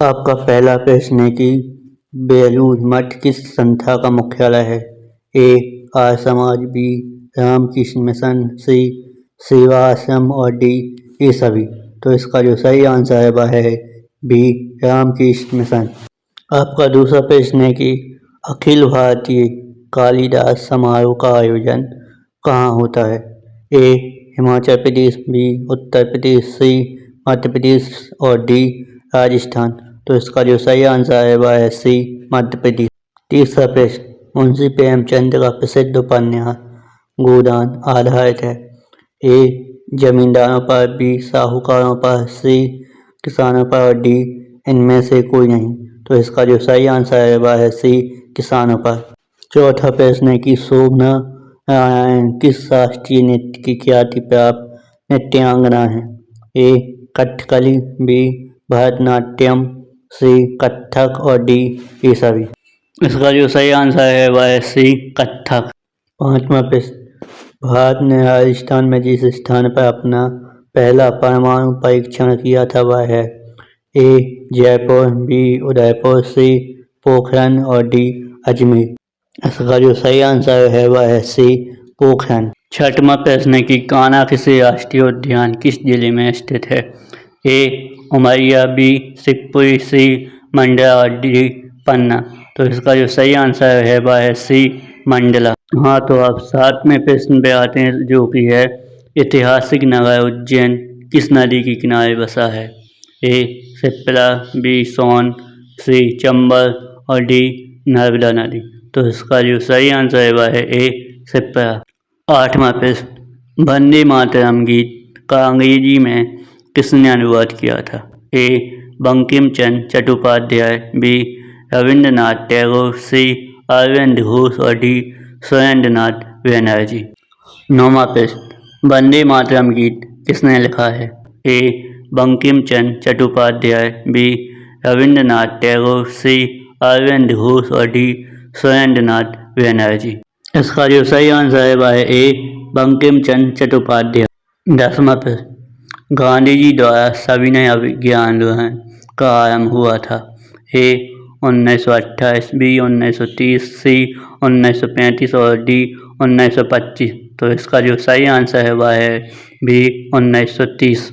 आपका पहला प्रश्न है कि बेलूर मठ किस संस्था का मुख्यालय है। ए आर्य समाज, बी रामकृष्ण मिशन, सी सेवा आश्रम और डी ये सभी। तो इसका जो सही आंसर है वह है बी रामकृष्ण मिशन। आपका दूसरा प्रश्न है कि अखिल भारतीय कालिदास समारोह का आयोजन कहाँ होता है। ए हिमाचल प्रदेश, बी उत्तर प्रदेश, सी मध्य प्रदेश और डी राजस्थान। तो इसका जो सही आंसर है वह है सी मध्य प्रदेश। तीसरा प्रश्न, मुंशी प्रेमचंद का प्रसिद्ध उपन्यास गोदान आधारित है। ए जमींदारों पर, बी साहूकारों पर, सी किसानों पर और डी इनमें से कोई नहीं। तो इसका जो सही आंसर है वह है सी किसानों पर। चौथा प्रश्न है कि शोभना नारायण किस शास्त्रीय नृत्य की ख्याति प्राप्त नृत्यांगना है। ए कथकली, बी भरतनाट्यम, सी कथक और डी ये सभी। इसका जो सही आंसर है वह है सी कथक। पांचवा प्रश्न, भारत ने राजस्थान में जिस स्थान पर अपना पहला परमाणु परीक्षण किया था वह है। ए जयपुर, बी उदयपुर, सी पोखरण और डी अजमेर। इसका जो सही आंसर है वह है सी पोखरण। छठवां प्रश्न है कि कान्हा राष्ट्रीय उद्यान किस जिले में स्थित है। ए उमरिया, बी शिवपुरी, सी मंडला और डी पन्ना। तो इसका जो सही आंसर है वह है सी मंडला। हाँ, तो अब सातवें प्रश्न पे आते हैं जो कि है ऐतिहासिक नगर उज्जैन किस नदी के किनारे बसा है। ए शिप्रा, बी सोन, सी चंबल और डी नर्मदा नदी। तो इसका जो सही आंसर है वह है ए शिप्रा। आठवां प्रश्न, वंदे मातरम गीत का अंग्रेजी में किसने अनुवाद किया था। ए बंकिम चंद्र चट्टोपाध्याय, बी रविंद्रनाथ टैगोर, सी अरविंद घोष और डी सुरेंद्रनाथ बैनर्जी। नौवां प्रश्न, वंदे मातरम गीत किसने लिखा है। ए बंकिम चंद्र चट्टोपाध्याय, बी रविंद्रनाथ टैगोर, सी अरविंद घोष और डी सुरेंद्रनाथ बैनर्जी। इसका जो सही आंसर है वह है ए बंकिम चंद्र चट्टोपाध्याय। 10वां प्रश्न, गांधी जी द्वारा सविनय अभिज्ञान आंदोलन का आरंभ हुआ था। ए 1928, बी 1930, सी 1935 और डी 1925। तो इसका जो सही आंसर है वह है बी 1930।